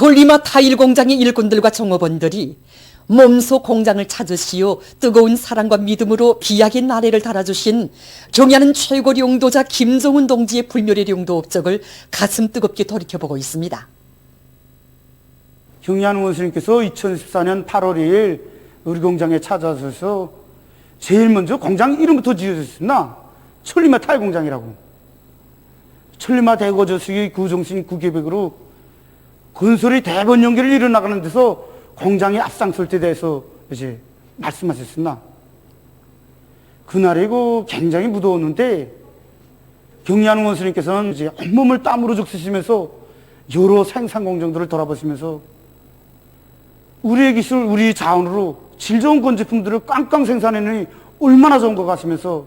천리마 타일 공장의 일꾼들과 종업원들이 몸소 공장을 찾으시어 뜨거운 사랑과 믿음으로 비약의 나래를 달아주신 경야는 최고 용도자 김종훈 동지의 불멸의 용도 업적을 가슴 뜨겁게 돌이켜보고 있습니다. 경야는 원수님께서 2014년 8월 2일 우리 공장에 찾아와서 제일 먼저 공장 이름부터 지어주셨습니다. 천리마 타일 공장이라고. 천리마 대거저수기 구정신 구계백으로 건설이 대번 연결을 이뤄나가는 데서 공장의 앞장설 때 대해서 이제 말씀하셨습니다. 그날이고 굉장히 무더웠는데 경야는 원수님께서는 이제 온몸을 땀으로 적시시면서 여러 생산 공정들을 돌아보시면서 우리의 기술, 우리 자원으로 질 좋은 건제품들을 꽝꽝 생산해내니 얼마나 좋은 것 같으면서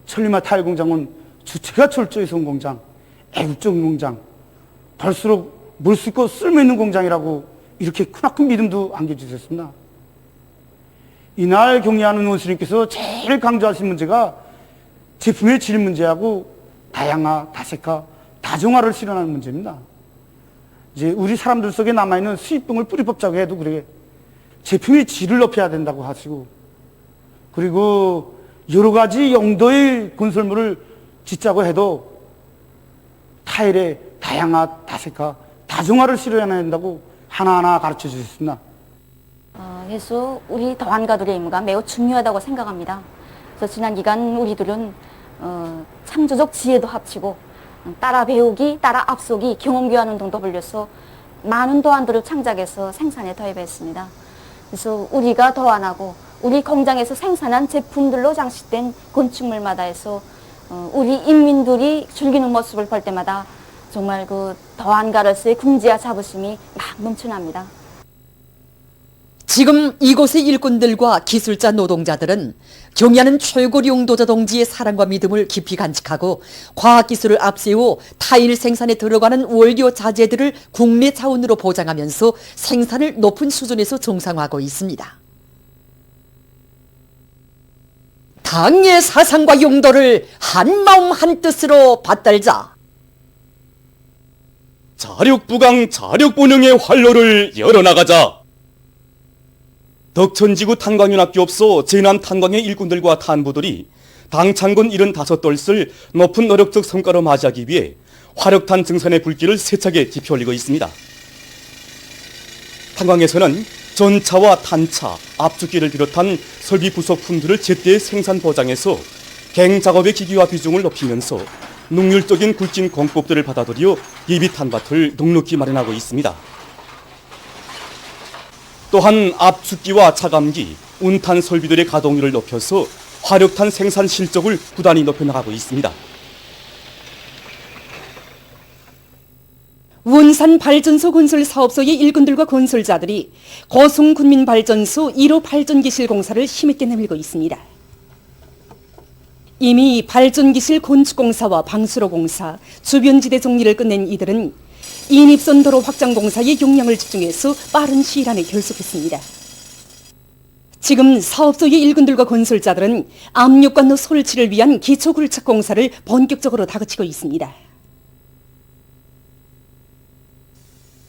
천리마 타일 공장은 주체가 철저해서 온 공장, 애국적인 공장, 볼수록 물 수 있고 쓸모 있는 공장이라고 이렇게 크나큰 믿음도 안겨주셨습니다. 이날 경례하는 원수님께서 제일 강조하신 문제가 제품의 질 문제하고 다양화, 다색화, 다종화를 실현하는 문제입니다. 이제 우리 사람들 속에 남아있는 수입병을 뿌리 뽑자고 해도 그래 제품의 질을 높여야 된다고 하시고, 그리고 여러 가지 용도의 건설물을 짓자고 해도 타일의 다양화, 다색화, 다종화를 실현해야 된다고 하나하나 가르쳐 주셨습니다. 그래서 우리 더한가들의 임무가 매우 중요하다고 생각합니다. 그래서 지난 기간 우리들은 창조적 지혜도 합치고 따라 배우기, 따라 앞서기, 경험 교환 운동도 벌려서 많은 도안들을 창작해서 생산에 도입했습니다. 그래서 우리가 도안하고 우리 공장에서 생산한 제품들로 장식된 건축물마다 해서 우리 인민들이 즐기는 모습을 볼 때마다 정말 그 더한가로서의 긍지와 자부심이 막 넘쳐납니다. 지금 이곳의 일꾼들과 기술자 노동자들은 경야는 최고 용도자 동지의 사랑과 믿음을 깊이 간직하고 과학기술을 앞세워 타일 생산에 들어가는 원료 자재들을 국내 자원으로 보장하면서 생산을 높은 수준에서 정상화하고 있습니다. 당의 사상과 용도를 한마음 한뜻으로 받들자. 자력부강 자력본영의 활로를 열어나가자. 덕천지구 탄광연합기업소 제남탄광의 일꾼들과 탄부들이 당창군 75돌을 높은 노력적 성과로 맞이하기 위해 화력탄 증산의 불길을 세차게 지펴올리고 있습니다. 탄광에서는 전차와 탄차, 압축기를 비롯한 설비 부속품들을 제때 생산 보장해서 갱작업의 기기화 비중을 높이면서 능률적인 굴진 공법들을 받아들여 예비 탄밭을 넉넉히 마련하고 있습니다. 또한 압축기와 차감기, 운탄 설비들의 가동률을 높여서 화력탄 생산 실적을 부단히 높여나가고 있습니다. 원산 발전소 건설 사업소의 일꾼들과 건설자들이 고성군민발전소 1호 발전기실 공사를 힘있게 내밀고 있습니다. 이미 발전기실 건축공사와 방수로 공사, 주변지대 정리를 끝낸 이들은 인입선 도로 확장 공사에 용량을 집중해서 빠른 시일 안에 결속했습니다. 지금 사업소의 일꾼들과 건설자들은 압력관로 설치를 위한 기초굴착 공사를 본격적으로 다그치고 있습니다.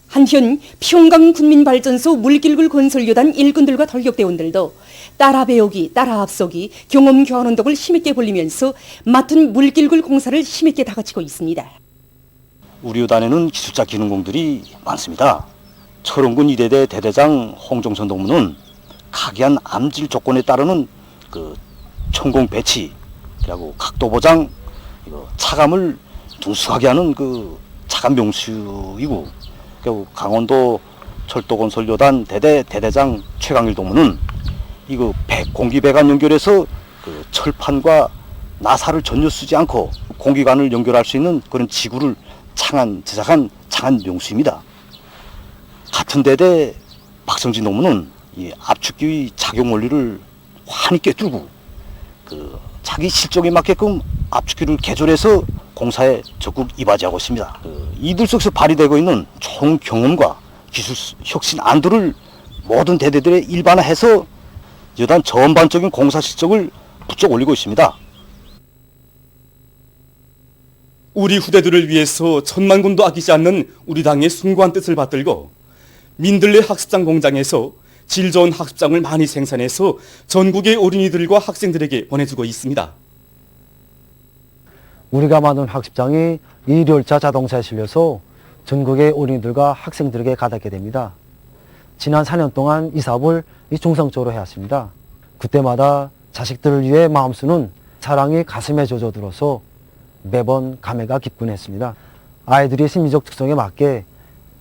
한편 평강군민발전소 물길굴 건설요단 일꾼들과 돌격대원들도 따라 배우기, 따라 앞서기, 경험 교환 운동을 힘있게 벌리면서 맡은 물길굴 공사를 힘있게 다그치고 있습니다. 우리 요단에는 기술자 기능공들이 많습니다. 철원군 2대대 대대장 홍종선 동무는 각이한 암질 조건에 따르는 그 천공 배치, 그리고 각도 보장, 차감을 능숙하게 하는 그 차감 명수이고, 그리고 강원도 철도건설요단 대대장 최강일 동무는 이거 공기배관 연결해서 그 철판과 나사를 전혀 쓰지 않고 공기관을 연결할 수 있는 그런 지구를 제작한 창안 명수입니다. 같은 대대 박성진 동무는 이 압축기의 작용 원리를 환히 꿰뚫고 그 자기 실적에 맞게끔 압축기를 개조해서 공사에 적극 이바지하고 있습니다. 이들 속에서 발휘되고 있는 좋은 경험과 기술 혁신 안들을 모든 대대들에 일반화해서 여단 전반적인 공사 실적을 부쩍 올리고 있습니다. 우리 후대들을 위해서 천만군도 아끼지 않는 우리 당의 숭고한 뜻을 받들고 민들레 학습장 공장에서 질 좋은 학습장을 많이 생산해서 전국의 어린이들과 학생들에게 보내주고 있습니다. 우리가 만든 학습장이 1열차 자동차에 실려서 전국의 어린이들과 학생들에게 가닿게 됩니다. 지난 4년 동안 이 사업을 정상적으로 해왔습니다. 그때마다 자식들을 위해 마음 쓰는 사랑이 가슴에 젖어들어서 매번 감회가 깊곤 했습니다. 아이들의 심리적 특성에 맞게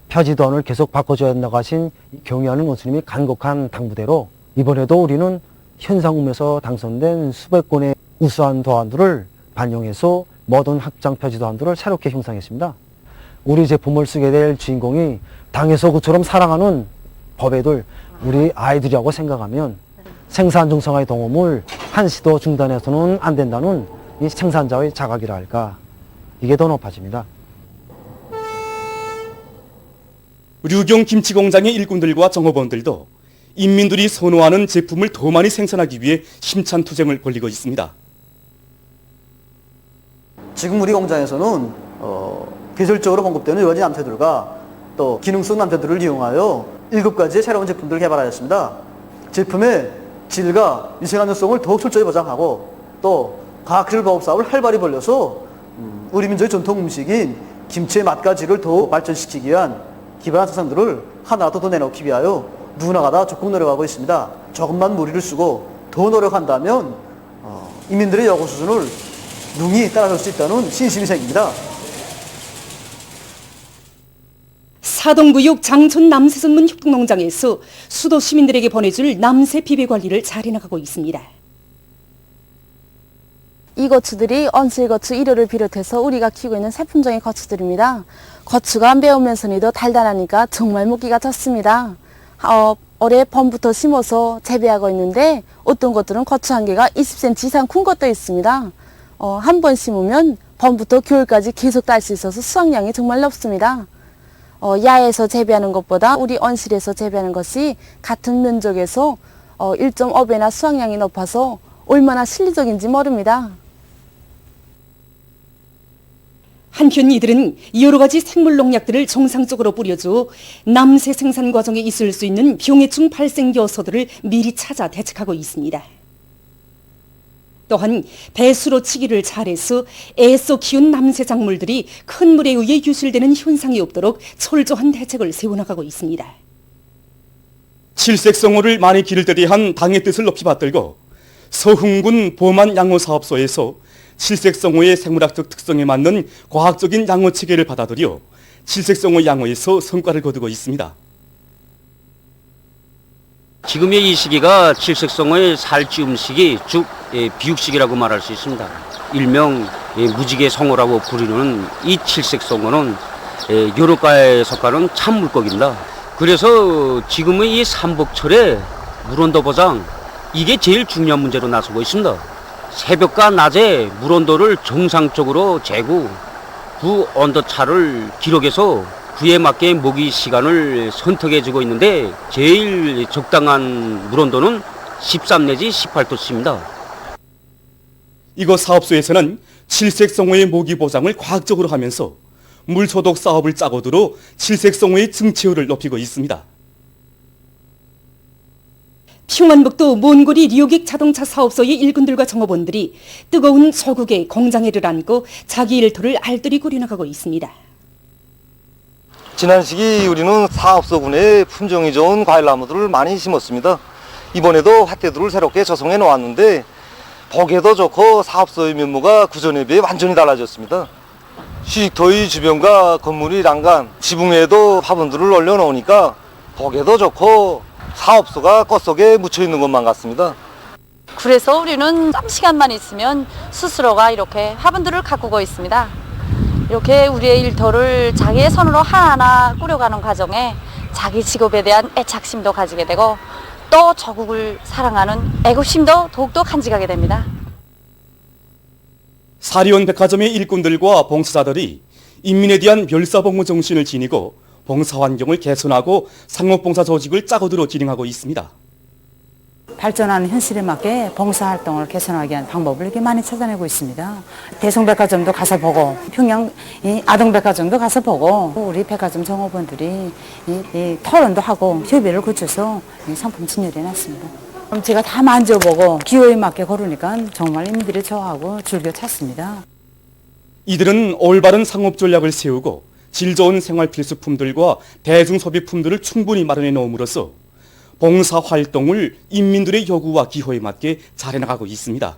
표지도안을 계속 바꿔줘야 한다고 하신 경의하는 원수님이 간곡한 당부대로 이번에도 우리는 현상금에서 당선된 수백 건의 우수한 도안들을 반영해서 모든 학장 표지도안들을 새롭게 형성했습니다. 우리 제품을 쓰게 될 주인공이 당에서 그처럼 사랑하는 법애들, 우리 아이들이라고 생각하면 생산 정상화의 동험을 한시도 중단해서는 안 된다는 이 생산자의 자각이라 할까, 이게 더 높아집니다. 류경 김치공장의 일꾼들과 정업원들도 인민들이 선호하는 제품을 더 많이 생산하기 위해 힘찬 투쟁을 벌이고 있습니다. 지금 우리 공장에서는 기술적으로 공급되는 여러 가지 남태들과 또 기능성 남태들을 이용하여 7가지의 새로운 제품들을 개발하였습니다. 제품의 질과 위생 안전성을 더욱 철저히 보장하고 또 과학기술 보급 사업을 활발히 벌려서 우리 민족의 전통 음식인 김치의 맛과 질을 더 발전시키기 위한 기발한 세상들을 하나라도 더 내놓기 위하여 누구나가 다 적극 노력하고 있습니다. 조금만 무리를 쓰고 더 노력한다면 인민들의 여고 수준을 능히 따라갈 수 있다는 신심이 생깁니다. 사동구역 장촌 남새전문 협동농장에서 수도 시민들에게 보내줄 남새 비배 관리를 잘 해나가고 있습니다. 이 고추들이 언실고추 1호를 비롯해서 우리가 키우고 있는 새 품종의 고추들입니다. 고추가 매우면서도 달달하니까 정말 먹기가 좋습니다. 올해 봄부터 심어서 재배하고 있는데 어떤 것들은 고추 한 개가 20cm 이상 큰 것도 있습니다. 한 번 심으면 봄부터 겨울까지 계속 딸 수 있어서 수확량이 정말 높습니다. 야에서 재배하는 것보다 우리 언실에서 재배하는 것이 같은 면적에서 1.5배나 수확량이 높아서 얼마나 실리적인지 모릅니다. 한편 이들은 여러 가지 생물 농약들을 정상적으로 뿌려줘 남새 생산 과정에 있을 수 있는 병해충 발생 요소들을 미리 찾아 대책하고 있습니다. 또한 배수로 치기를 잘해서 애써 키운 남새 작물들이 큰 물에 의해 유실되는 현상이 없도록 철저한 대책을 세워나가고 있습니다. 칠색성어를 많이 기를 때 대한 당의 뜻을 높이 받들고 서흥군 보만 양호사업소에서 칠색성어의 생물학적 특성에 맞는 과학적인 양호 체계를 받아들여 칠색성어 양호에서 성과를 거두고 있습니다. 지금의 이 시기가 칠색성어의 살찌움 시기, 즉 비육시기라고 말할 수 있습니다. 일명 무지개 성어라고 부르는 이 칠색성어는 요로가에 속하는 참물고기입니다. 그래서 지금의 이 삼복철에 물온도 보장, 이게 제일 중요한 문제로 나서고 있습니다. 새벽과 낮에 물온도를 정상적으로 재고 그 온도차를 기록해서 그에 맞게 먹이 시간을 선택해주고 있는데 제일 적당한 물온도는 13 내지 18도씨입니다. 이곳 사업소에서는 칠색성어의 모기 보장을 과학적으로 하면서 물소독 사업을 짜고 들어 칠색성어의 증치율을 높이고 있습니다. 평안북도 몬고리 리오객 자동차 사업소의 일꾼들과 정업원들이 뜨거운 조국의 공장에를 안고 자기 일터를 알뜰히 꾸려나가고 있습니다. 지난 시기 우리는 사업소군에 품종이 좋은 과일나무들을 많이 심었습니다. 이번에도 밭대들을 새롭게 조성해 놓았는데 보기에도 좋고 사업소의 면모가 구전에 비해 완전히 달라졌습니다. 휴식터의 주변과 건물의 난간, 지붕 위에도 화분들을 올려놓으니까 보기에도 좋고 사업소가 꽃 속에 묻혀있는 것만 같습니다. 그래서 우리는 짬시간만 있으면 스스로가 이렇게 화분들을 가꾸고 있습니다. 이렇게 우리의 일터를 자기의 손으로 하나하나 꾸려가는 과정에 자기 직업에 대한 애착심도 가지게 되고 또 조국을 사랑하는 애국심도 더욱더 간직하게 됩니다. 사리온 백화점의 일꾼들과 봉사자들이 인민에 대한 별사봉무 정신을 지니고 봉사환경을 개선하고 상업봉사 조직을 짜고 들어 진행하고 있습니다. 발전하는 현실에 맞게 봉사활동을 개선하기 위한 방법을 이렇게 많이 찾아내고 있습니다. 대성백화점도 가서 보고 평양 아동백화점도 가서 보고 우리 백화점 종업원들이 이 토론도 하고 협의를 거쳐서 상품 진열해 놨습니다. 제가 다 만져보고 기호에 맞게 고르니까 정말 이민들이 좋아하고 즐겨 찾습니다. 이들은 올바른 상업 전략을 세우고 질 좋은 생활 필수품들과 대중소비품들을 충분히 마련해 놓음으로써 봉사활동을 인민들의 요구와 기호에 맞게 잘 해나가고 있습니다.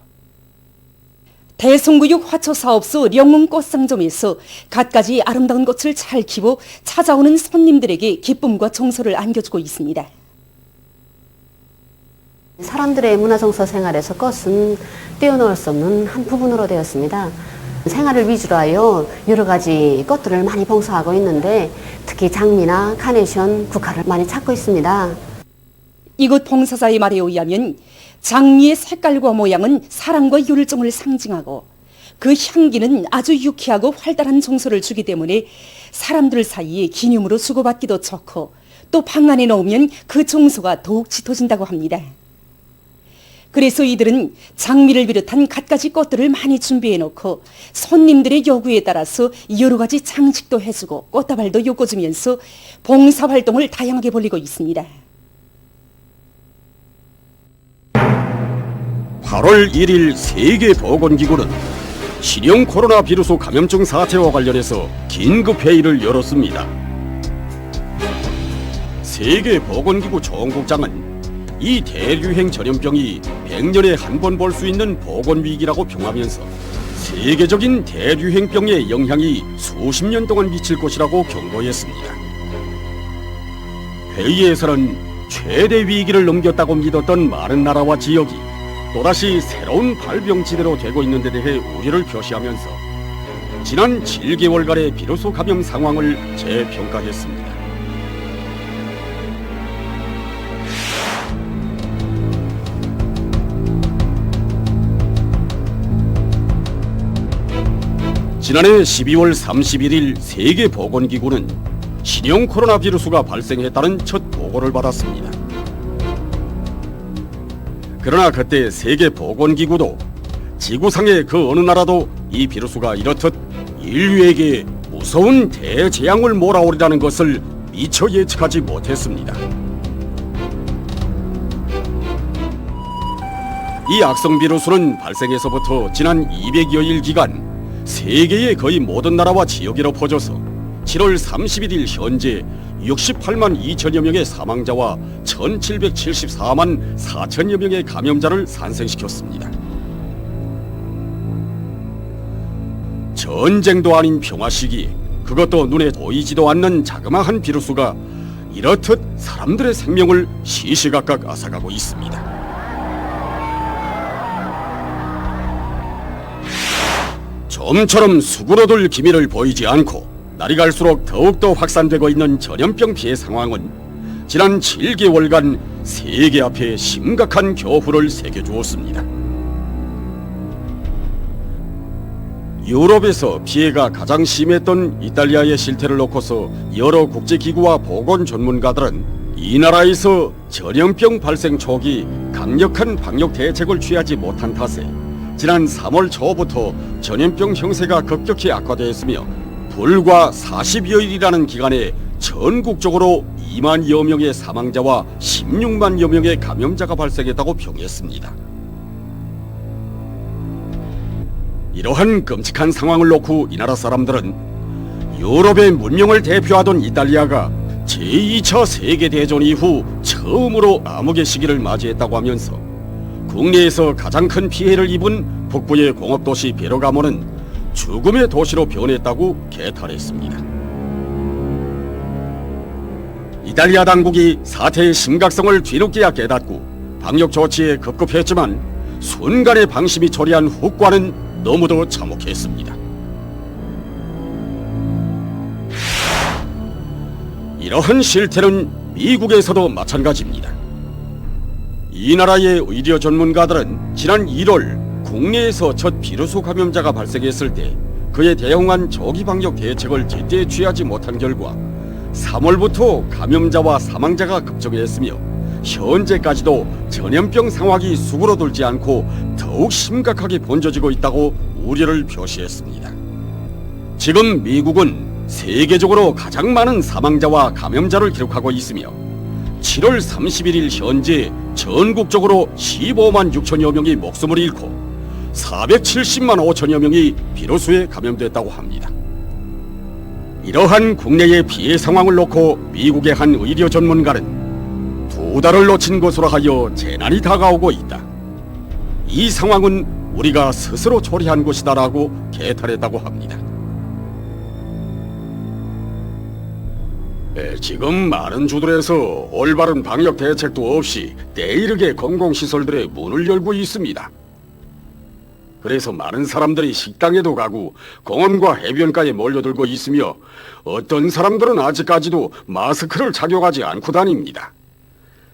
대성구역 화초사업소 영웅꽃상점에서 갖가지 아름다운 꽃을 잘 키워 찾아오는 손님들에게 기쁨과 정서를 안겨주고 있습니다. 사람들의 문화정서 생활에서 꽃은 떼어놓을 수 없는 한 부분으로 되었습니다. 생활을 위주로 하여 여러 가지 꽃들을 많이 봉사하고 있는데 특히 장미나 카네이션, 국화를 많이 찾고 있습니다. 이곳 봉사자의 말에 의하면 장미의 색깔과 모양은 사랑과 열정을 상징하고 그 향기는 아주 유쾌하고 활달한 정서를 주기 때문에 사람들 사이에 기념으로 주고받기도 좋고 또 방 안에 넣으면 그 정서가 더욱 짙어진다고 합니다. 그래서 이들은 장미를 비롯한 갖가지 꽃들을 많이 준비해놓고 손님들의 요구에 따라서 여러 가지 장식도 해주고 꽃다발도 엮어주면서 봉사활동을 다양하게 벌이고 있습니다. 8월 1일 세계보건기구는 신형 코로나 비루스 감염증 사태와 관련해서 긴급회의를 열었습니다. 세계보건기구 총국장은 이 대유행 전염병이 100년에 한 번 볼 수 있는 보건위기라고 평하면서 세계적인 대유행병의 영향이 수십 년 동안 미칠 것이라고 경고했습니다. 회의에서는 최대 위기를 넘겼다고 믿었던 많은 나라와 지역이 또다시 새로운 발병지대로 되고 있는 데 대해 우려를 표시하면서 지난 7개월간의 비루스 감염 상황을 재평가했습니다. 지난해 12월 31일 세계보건기구는 신형 코로나 비루스가 발생했다는 첫 보고를 받았습니다. 그러나 그때 세계보건기구도 지구상의 그 어느 나라도 이 비루스가 이렇듯 인류에게 무서운 대재앙을 몰아오리라는 것을 미처 예측하지 못했습니다. 이 악성 비루스는 발생해서부터 지난 200여일 기간 세계의 거의 모든 나라와 지역으로 퍼져서 7월 31일 현재 68만 2천여 명의 사망자와 1774만 4천여 명의 감염자를 산생시켰습니다. 전쟁도 아닌 평화 시기에 그것도 눈에 보이지도 않는 자그마한 비루스가 이렇듯 사람들의 생명을 시시각각 앗아가고 있습니다. 좀처럼 수그러들 기미를 보이지 않고 날이 갈수록 더욱더 확산되고 있는 전염병 피해 상황은 지난 7개월간 세계 앞에 심각한 교훈을 새겨주었습니다. 유럽에서 피해가 가장 심했던 이탈리아의 실태를 놓고서 여러 국제기구와 보건 전문가들은 이 나라에서 전염병 발생 초기 강력한 방역 대책을 취하지 못한 탓에 지난 3월 초부터 전염병 형세가 급격히 악화되었으며 불과 40여일이라는 기간에 전국적으로 2만여 명의 사망자와 16만여 명의 감염자가 발생했다고 평했습니다. 이러한 끔찍한 상황을 놓고 이 나라 사람들은 유럽의 문명을 대표하던 이탈리아가 제2차 세계대전 이후 처음으로 암흑의 시기를 맞이했다고 하면서 국내에서 가장 큰 피해를 입은 북부의 공업도시 베르가모는 죽음의 도시로 변했다고 개탄했습니다. 이탈리아 당국이 사태의 심각성을 뒤늦게야 깨닫고 방역 조치에 급급했지만 순간의 방심이 초래한 후과는 너무도 참혹했습니다. 이러한 실태는 미국에서도 마찬가지입니다. 이 나라의 의료 전문가들은 지난 1월 국내에서 첫 비루스 감염자가 발생했을 때 그에 대응한 조기 방역 대책을 제때 취하지 못한 결과 3월부터 감염자와 사망자가 급증했으며 현재까지도 전염병 상황이 수그러들지 않고 더욱 심각하게 번져지고 있다고 우려를 표시했습니다. 지금 미국은 세계적으로 가장 많은 사망자와 감염자를 기록하고 있으며 7월 31일 현재 전국적으로 15만 6천여 명이 목숨을 잃고 470만 5천여 명이 비로소에 감염됐다고 합니다. 이러한 국내의 피해 상황을 놓고 미국의 한 의료 전문가는 2달을 놓친 것으로 하여 재난이 다가오고 있다. 이 상황은 우리가 스스로 초래한 것이다라고 개탄했다고 합니다. 지금 많은 주들에서 올바른 방역 대책도 없이 때이르게 공공시설들의 문을 열고 있습니다. 그래서 많은 사람들이 식당에도 가고 공원과 해변가에 몰려들고 있으며 어떤 사람들은 아직까지도 마스크를 착용하지 않고 다닙니다.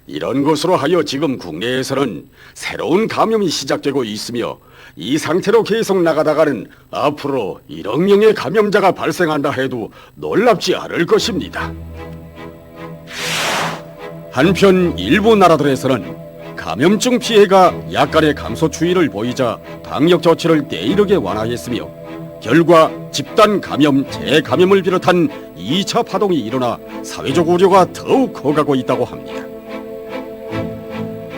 이런 것으로 하여 지금 국내에서는 새로운 감염이 시작되고 있으며 이 상태로 계속 나가다가는 앞으로 1억 명의 감염자가 발생한다 해도 놀랍지 않을 것입니다. 한편 일부 나라들에서는 감염증 피해가 약간의 감소 추이를 보이자 방역 조치를 때이르게 완화했으며 결과 집단 감염, 재감염을 비롯한 2차 파동이 일어나 사회적 우려가 더욱 커가고 있다고 합니다.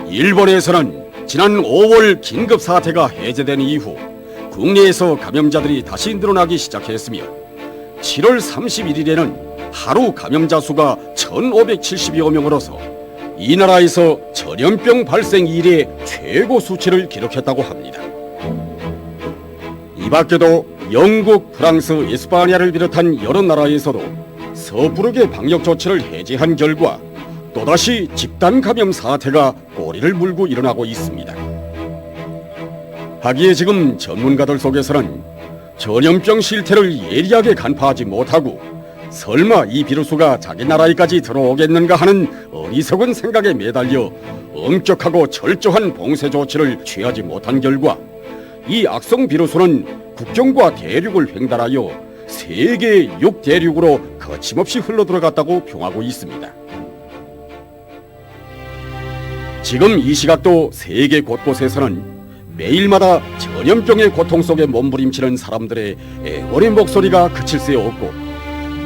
일본에서는 지난 5월 긴급 사태가 해제된 이후 국내에서 감염자들이 다시 늘어나기 시작했으며 7월 31일에는 하루 감염자 수가 1,570여 명으로서 이 나라에서 전염병 발생 이래 최고 수치를 기록했다고 합니다. 이 밖에도 영국, 프랑스, 에스파냐를 비롯한 여러 나라에서도 섣부르게 방역 조치를 해제한 결과 또다시 집단 감염 사태가 꼬리를 물고 일어나고 있습니다. 하기에 지금 전문가들 속에서는 전염병 실태를 예리하게 간파하지 못하고 설마 이 비루스가 자기 나라에까지 들어오겠는가 하는 어리석은 생각에 매달려 엄격하고 철저한 봉쇄 조치를 취하지 못한 결과 이 악성 비루스는 국경과 대륙을 횡단하여 세계 6대륙으로 거침없이 흘러들어갔다고 평하고 있습니다. 지금 이 시각도 세계 곳곳에서는 매일마다 전염병의 고통 속에 몸부림치는 사람들의 애원의 목소리가 그칠 새 없고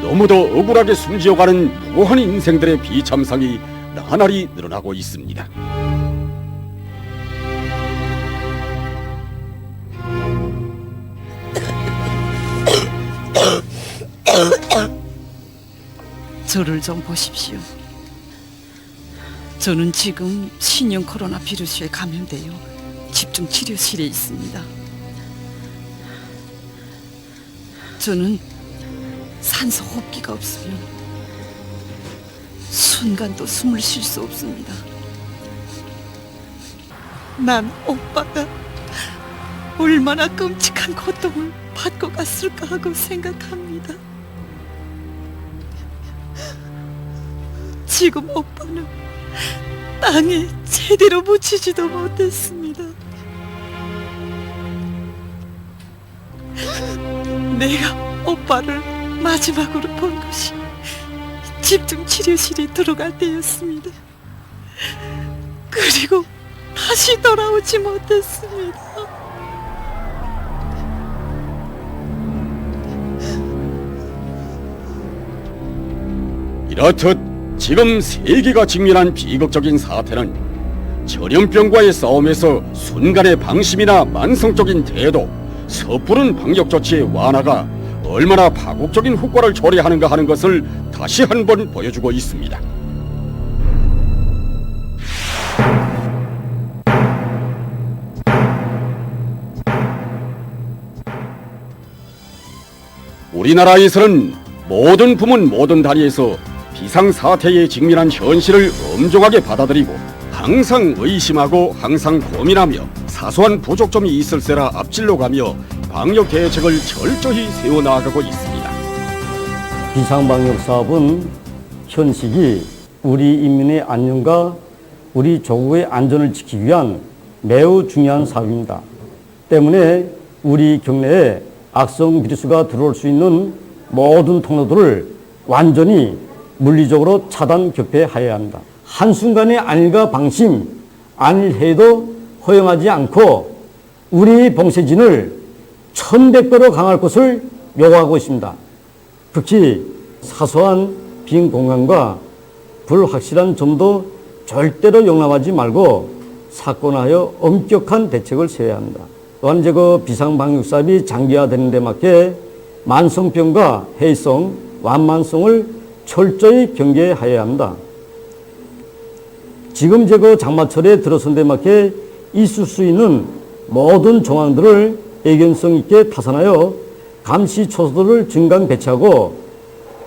너무도 억울하게 숨지어가는 무고한 인생들의 비참상이 나날이 늘어나고 있습니다. 저를 좀 보십시오. 저는 지금 신형 코로나 비루스에 감염되어 집중 치료실에 있습니다. 저는 산소 호흡기가 없으면 순간도 숨을 쉴 수 없습니다. 난 오빠가 얼마나 끔찍한 고통을 받고 갔을까 하고 생각합니다. 지금 오빠는 땅에 제대로 묻히지도 못했습니다. 내가 오빠를 마지막으로 본 것이 집중 치료실에 들어갈 때였습니다. 그리고 다시 돌아오지 못했습니다. 이렇듯 지금 세계가 직면한 비극적인 사태는 전염병과의 싸움에서 순간의 방심이나 만성적인 태도, 섣부른 방역 조치의 완화가 얼마나 파국적인 효과를 초래하는가 하는 것을 다시 한번 보여주고 있습니다. 우리나라에서는 모든 부문 모든 단위에서 비상사태에 직면한 현실을 엄중하게 받아들이고 항상 의심하고 항상 고민하며 사소한 부족점이 있을세라 앞질러 가며 방역 대책을 철저히 세워나가고 있습니다. 비상방역 사업은 현 시기 우리 인민의 안녕과 우리 조국의 안전을 지키기 위한 매우 중요한 사업입니다. 때문에 우리 경내에 악성 비루스가 들어올 수 있는 모든 통로들을 완전히 물리적으로 차단 격퇴하여야 합니다. 한순간의 안일과 방심, 안일해도 허용하지 않고 우리 봉쇄진을 1100배로 강할 것을 요구하고 있습니다. 특히 사소한 빈 공간과 불확실한 점도 절대로 용납하지 말고 사건화하여 엄격한 대책을 세워야 합니다. 또한 비상방역사업이 장기화되는 데 맞게 만성병과 해이성, 완만성을 철저히 경계하여야 합니다. 지금 장마철에 들어선 데 맞게 있을 수 있는 모든 정황들을 예견성 있게 타산하여 감시 초소들을 증강 배치하고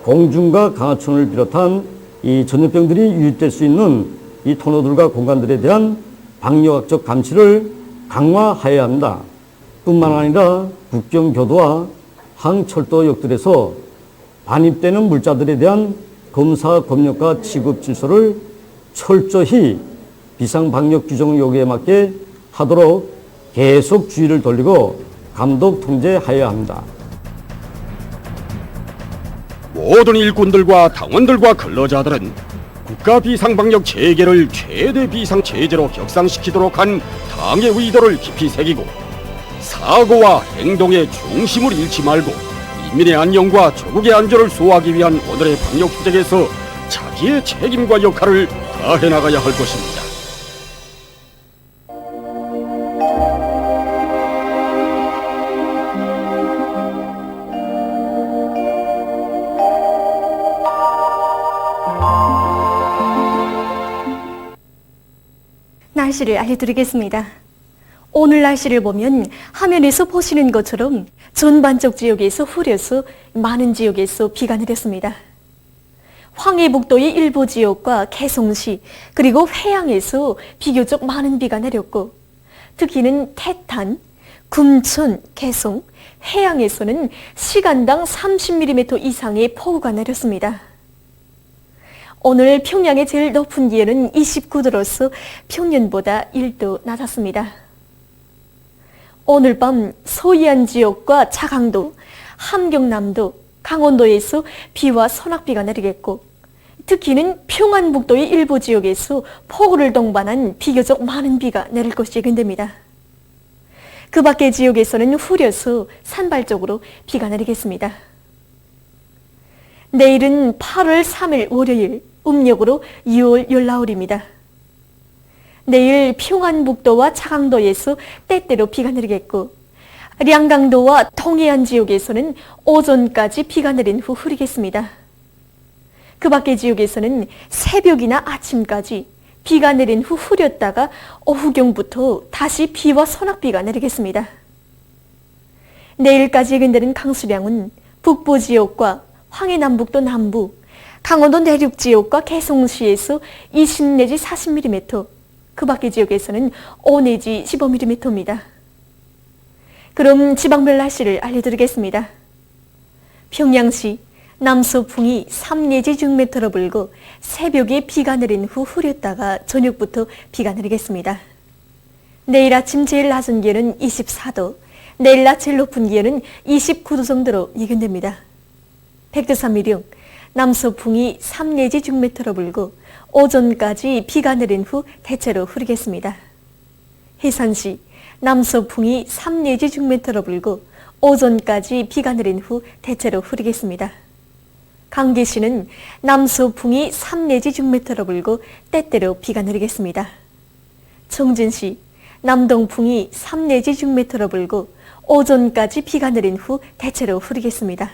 공중과 강하천을 비롯한 이 전염병들이 유입될 수 있는 이 터널들과 공간들에 대한 방역학적 감시를 강화하여야 합니다. 뿐만 아니라 국경교도와 항철도역들에서 반입되는 물자들에 대한 검사 검역과 취급 질서를 철저히 비상방역 규정 요구에 맞게 하도록 계속 주의를 돌리고 감독 통제하여야 합니다. 모든 일꾼들과 당원들과 근로자들은 국가 비상방역 체계를 최대 비상체제로 격상시키도록 한 당의 의도를 깊이 새기고 사고와 행동의 중심을 잃지 말고 인민의 안녕과 조국의 안전을 수호하기 위한 오늘의 방역 투쟁에서 자기의 책임과 역할을 다해 나가야 할 것입니다. 날씨를 알려드리겠습니다. 오늘 날씨를 보면 화면에서 보시는 것처럼 전반적 지역에서 흐려서 많은 지역에서 비가 내렸습니다. 황해북도의 일부 지역과 개성시 그리고 회양에서 비교적 많은 비가 내렸고 특히는 태탄, 금천, 개성, 회양에서는 시간당 30mm 이상의 폭우가 내렸습니다. 오늘 평양의 제일 높은 기온은 29도로서 평년보다 1도 낮았습니다. 오늘 밤 서해안 지역과 차강도, 함경남도, 강원도에서 비와 소낙비가 내리겠고 특히는 평안북도의 일부 지역에서 폭우를 동반한 비교적 많은 비가 내릴 것이 예견됩니다. 그 밖의 지역에서는 흐려서 산발적으로 비가 내리겠습니다. 내일은 8월 3일 월요일, 음력으로 6월 열나흘입니다. 내일 평안북도와 차강도에서 때때로 비가 내리겠고 량강도와 동해안 지역에서는 오전까지 비가 내린 후 흐리겠습니다. 그 밖의 지역에서는 새벽이나 아침까지 비가 내린 후 흐렸다가 오후경부터 다시 비와 소낙비가 내리겠습니다. 내일까지 예견되는 강수량은 북부 지역과 황해남북도 남부, 강원도 내륙 지역과 개성시에서 20 내지 40mm, 그 밖의 지역에서는 5 내지 15mm입니다. 그럼 지방별 날씨를 알려드리겠습니다. 평양시 남서풍이 3 내지 6m로 불고 새벽에 비가 내린 후 흐렸다가 저녁부터 비가 내리겠습니다. 내일 아침 제일 낮은 기온은 24도, 내일 낮 제일 높은 기온은 29도 정도로 예견됩니다. 백두산미령 남서풍이 3 내지 6m로 불고 오전까지 비가 내린 후 대체로 흐리겠습니다. 해산시 남서풍이 3 내지 6m로 불고 오전까지 비가 내린 후 대체로 흐리겠습니다. 강계시는 남서풍이 3 내지 6m로 불고 때때로 비가 내리겠습니다. 청진시 남동풍이 3 내지 6m로 불고 오전까지 비가 내린 후 대체로 흐리겠습니다.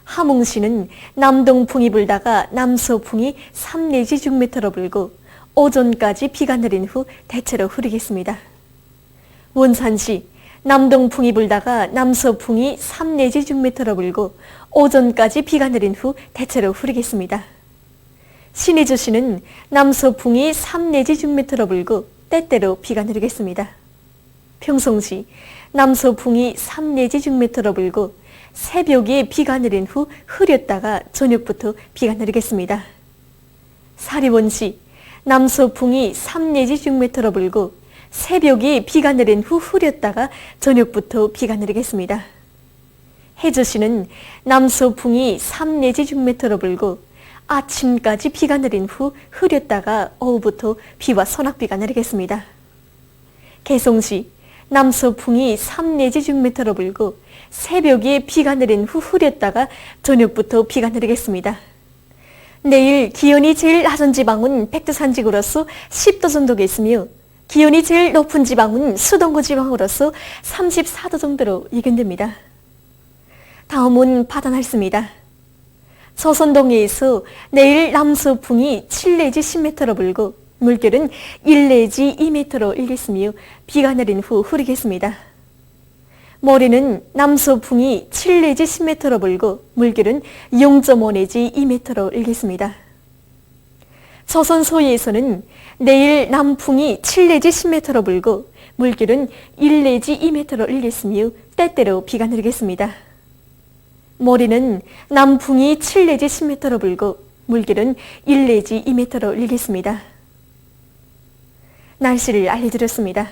함흥시는 남동풍이 불다가 남서풍이 3 내지 6m로 불고 오전까지 비가 내린 후 대체로 흐리겠습니다. 원산시 남동풍이 불다가 남서풍이 3 내지 6m로 불고 오전까지 비가 내린 후 대체로 흐리겠습니다. 신의주시는 남서풍이 3 내지 6m로 불고 때때로 비가 내리겠습니다. 평성시 남서풍이 3 내지 6m로 불고 새벽에 비가 내린 후 흐렸다가 저녁부터 비가 내리겠습니다. 사리원시 남서풍이 3 내지 6m로 불고 새벽에 비가 내린 후 흐렸다가 저녁부터 비가 내리겠습니다. 해주시는 남서풍이 3 내지 6m로 불고 아침까지 비가 내린 후 흐렸다가 오후부터 비와 소낙비가 내리겠습니다. 개송시 남서풍이 3 내지 6m로 불고 새벽에 비가 내린 후 흐렸다가 저녁부터 비가 내리겠습니다. 내일 기온이 제일 낮은 지방은 백두산지구로서 10도 정도겠으며 기온이 제일 높은 지방은 수동구 지방으로서 34도 정도로 예견됩니다. 다음은 바다 날씨입니다. 서선동해에서 내일 남서풍이 7 내지 10m로 불고 물결은 1 내지 2m로 일겠으며 비가 내린 후 흐리겠습니다. 모레는 남서풍이 7 내지 10m로 불고 물결은 0.5 내지 2m로 일겠습니다. 서선소해에서는 내일 남풍이 7 내지 10m로 불고 물결은 1 내지 2m로 일겠으며 때때로 비가 내리겠습니다. 모레는 남풍이 7 내지 10m로 불고 물결은 1 내지 2m로 일겠습니다. 날씨를 알려드렸습니다.